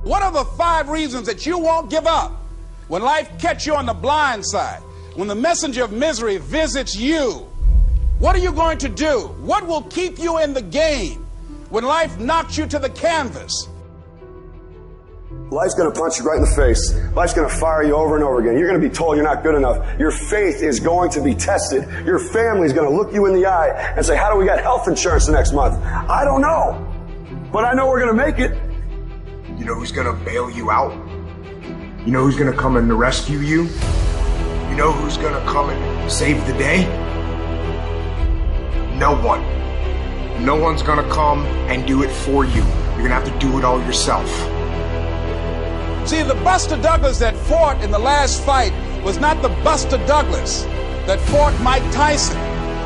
What are the 5 reasons that you won't give up when life catches you on the blind side? When the messenger of misery visits you, what are you going to do? What will keep you in the game when life knocks you to the canvas? Life's going to punch you right in the face. Life's going to fire you over and over again. You're going to be told you're not good enough. Your faith is going to be tested. Your family's going to look you in the eye and say, how do we get health insurance the next month? I don't know. But I know we're going to make it. You know who's going to bail you out? You know who's going to come and rescue you? You know who's going to come and save the day? No one. No one's going to come and do it for you. You're going to have to do it all yourself. See, the Buster Douglas that fought in the last fight was not the Buster Douglas that fought Mike Tyson.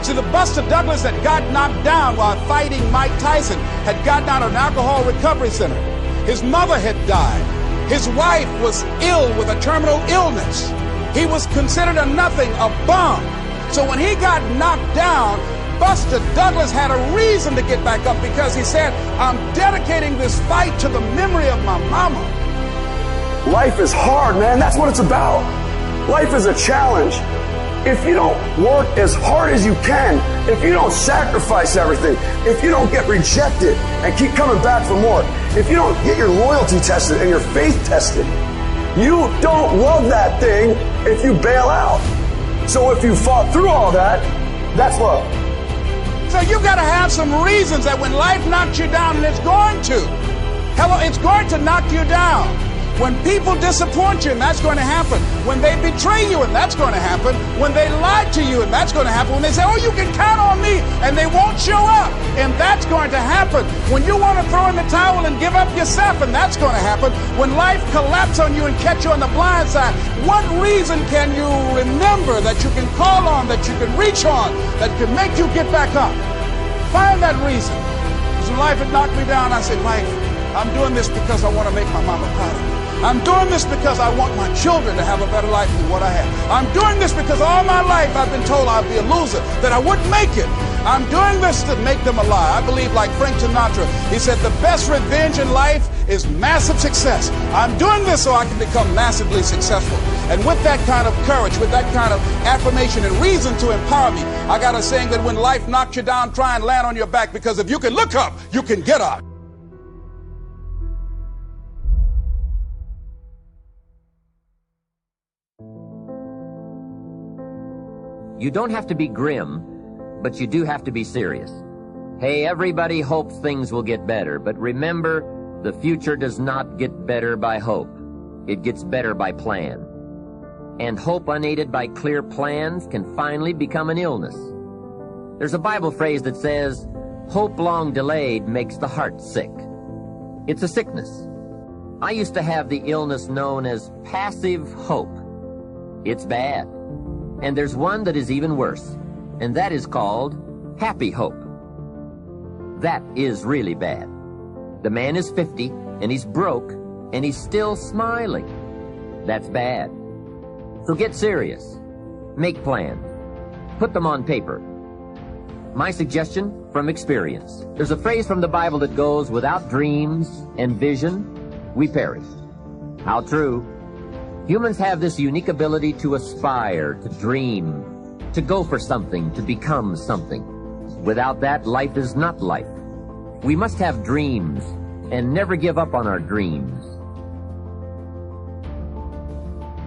See, the Buster Douglas that got knocked down while fighting Mike Tyson had gotten out of an alcohol recovery center. His mother had died. His wife was ill with a terminal illness. He was considered a nothing, a bum. So when he got knocked down, Buster Douglas had a reason to get back up because he said, I'm dedicating this fight to the memory of my mama. Life is hard, man. That's what it's about. Life is a challenge. If you don't work as hard as you can, if you don't sacrifice everything, if you don't get rejected and keep coming back for more, if you don't get your loyalty tested and your faith tested, you don't love that thing if you bail out. So if you fought through all that, that's love. So you got to have some reasons that when life knocks you down, and it's going to. Hello, it's going to knock you down. When people disappoint you, and that's going to happen. When they betray you, and that's going to happen. When they lie to you, and that's going to happen. When they say, oh, you can count on me, and they won't show up, and that's going to happen. When you want to throw in the towel and give up yourself, and that's going to happen. When life collapses on you and catch you on the blind side, what reason can you remember that you can call on, that you can reach on, that can make you get back up? Find that reason. Because when life had knocked me down, I said, life, I'm doing this because I want to make my mama proud of me. I'm doing this because I want my children to have a better life than what I have. I'm doing this because all my life I've been told I'd be a loser, that I wouldn't make it. I'm doing this to make them a lie. I believe like Frank Sinatra, he said the best revenge in life is massive success. I'm doing this so I can become massively successful. And with that kind of courage, with that kind of affirmation and reason to empower me, I got a saying that when life knocks you down, try and land on your back, because if you can look up, you can get up. You don't have to be grim, but you do have to be serious. Hey, everybody hopes things will get better, but remember, the future does not get better by hope. It gets better by plan. And hope unaided by clear plans can finally become an illness. There's a Bible phrase that says, hope long delayed makes the heart sick. It's a sickness. I used to have the illness known as passive hope. It's bad. And there's one that is even worse, and that is called happy hope. That is really bad. The man is 50, and he's broke, and he's still smiling. That's bad. So get serious. Make plans. Put them on paper. My suggestion from experience. There's a phrase from the Bible that goes, without dreams and vision, we perish. How true. Humans have this unique ability to aspire, to dream, to go for something, to become something. Without that, life is not life. We must have dreams and never give up on our dreams.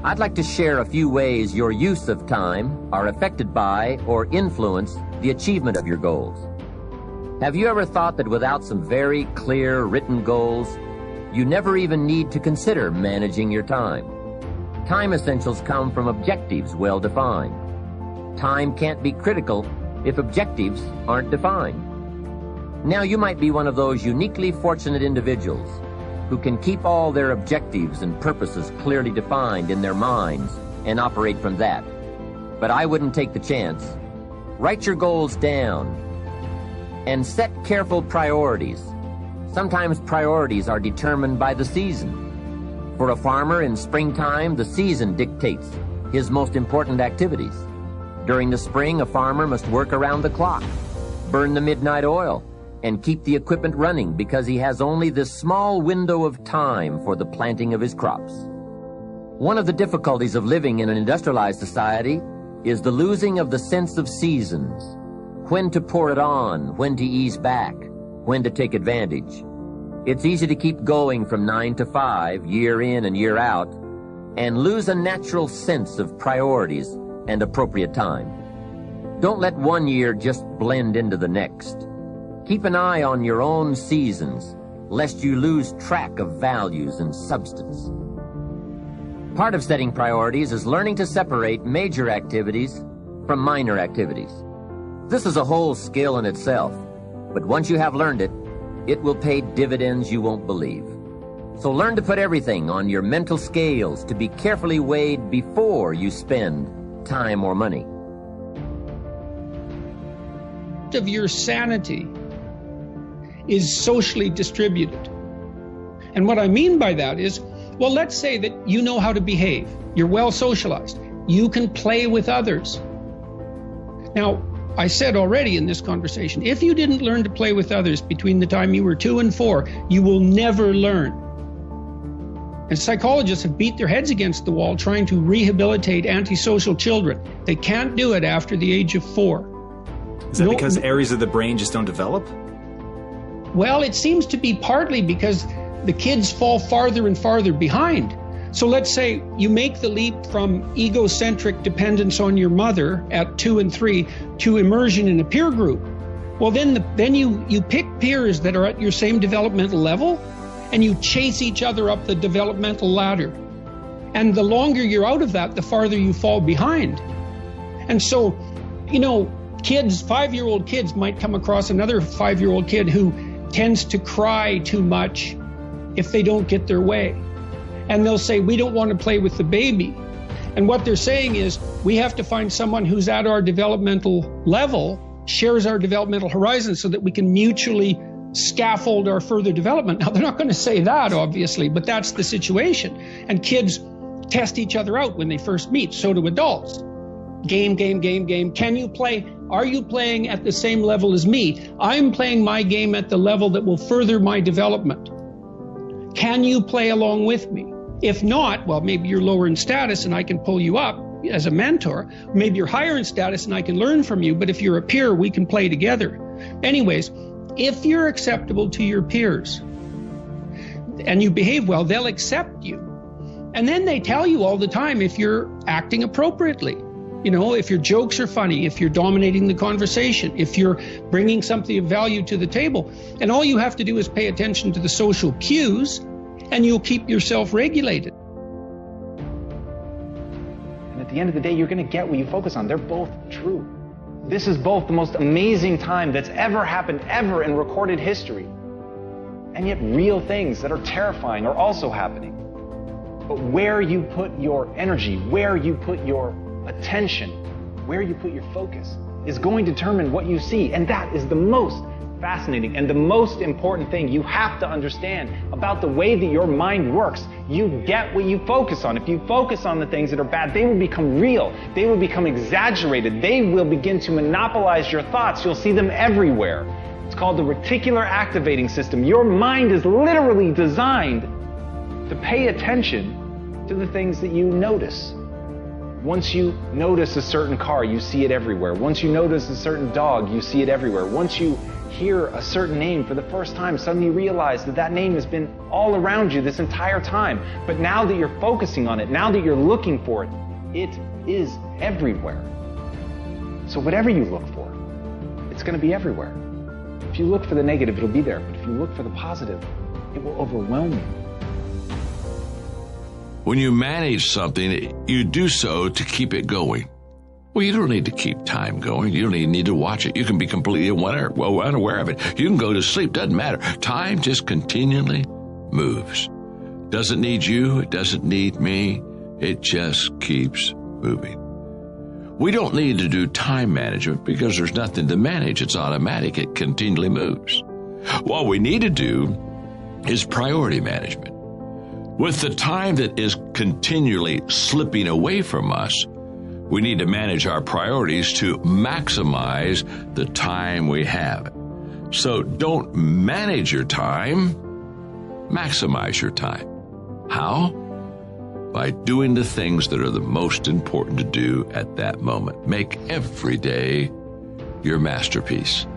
I'd like to share a few ways your use of time are affected by or influence the achievement of your goals. Have you ever thought that without some very clear written goals, you never even need to consider managing your time? Time essentials come from objectives well defined. Time can't be critical if objectives aren't defined. Now you might be one of those uniquely fortunate individuals who can keep all their objectives and purposes clearly defined in their minds and operate from that. But I wouldn't take the chance. Write your goals down and set careful priorities. Sometimes priorities are determined by the season. For a farmer in springtime, the season dictates his most important activities. During the spring, a farmer must work around the clock, burn the midnight oil, and keep the equipment running because he has only this small window of time for the planting of his crops. One of the difficulties of living in an industrialized society is the losing of the sense of seasons. When to pour it on, when to ease back, when to take advantage. It's easy to keep going from 9 to 5, year in and year out, and lose a natural sense of priorities and appropriate time. Don't let one year just blend into the next. Keep an eye on your own seasons, lest you lose track of values and substance. Part of setting priorities is learning to separate major activities from minor activities. This is a whole skill in itself, but once you have learned it, it will pay dividends you won't believe. So learn to put everything on your mental scales to be carefully weighed before you spend time or money. Of your sanity is socially distributed. And what I mean by that is, well, let's say that you know how to behave. You're well socialized. You can play with others. Now, I said already in this conversation, if you didn't learn to play with others between the time you were 2 and 4, you will never learn. And psychologists have beat their heads against the wall trying to rehabilitate antisocial children. They can't do it after the age of 4. Is that because areas of the brain just don't develop? Well, it seems to be partly because the kids fall farther and farther behind. So let's say you make the leap from egocentric dependence on your mother at 2 and 3 to immersion in a peer group. Well, then you pick peers that are at your same developmental level, and you chase each other up the developmental ladder. And the longer you're out of that, the farther you fall behind. And so, kids, 5-year-old kids might come across another 5-year-old kid who tends to cry too much if they don't get their way. And they'll say, we don't want to play with the baby. And what they're saying is, we have to find someone who's at our developmental level, shares our developmental horizon, so that we can mutually scaffold our further development. Now, they're not going to say that, obviously, but that's the situation. And kids test each other out when they first meet. So do adults. Game. Can you play? Are you playing at the same level as me? I'm playing my game at the level that will further my development. Can you play along with me? If not, well, maybe you're lower in status and I can pull you up as a mentor. Maybe you're higher in status and I can learn from you. But if you're a peer, we can play together. Anyways, if you're acceptable to your peers and you behave well, they'll accept you. And then they tell you all the time if you're acting appropriately. If your jokes are funny, if you're dominating the conversation, if you're bringing something of value to the table. And all you have to do is pay attention to the social cues, and you'll keep yourself regulated. And at the end of the day, you're going to get what you focus on. They're both true. This is both the most amazing time that's ever happened, ever in recorded history. And yet real things that are terrifying are also happening. But where you put your energy, where you put your attention, where you put your focus, is going to determine what you see. And that is the most fascinating and the most important thing you have to understand about the way that your mind works. You get what you focus on. If you focus on the things that are bad, they will become real. They will become exaggerated. They will begin to monopolize your thoughts. You'll see them everywhere. It's called the reticular activating system. Your mind is literally designed to pay attention to the things that you notice. Once you notice a certain car, you see it everywhere. Once you notice a certain dog, you see it everywhere. Once you hear a certain name for the first time, suddenly you realize that name has been all around you this entire time. But now that you're focusing on it, now that you're looking for it, it is everywhere. So whatever you look for, it's going to be everywhere. If you look for the negative, it'll be there. But if you look for the positive, it will overwhelm you. When you manage something, you do so to keep it going. Well, you don't need to keep time going. You don't even need to watch it. You can be completely unaware of it. You can go to sleep. Doesn't matter. Time just continually moves. Doesn't need you. It doesn't need me. It just keeps moving. We don't need to do time management because there's nothing to manage. It's automatic. It continually moves. What we need to do is priority management. With the time that is continually slipping away from us, we need to manage our priorities to maximize the time we have. So don't manage your time, maximize your time. How? By doing the things that are the most important to do at that moment. Make every day your masterpiece.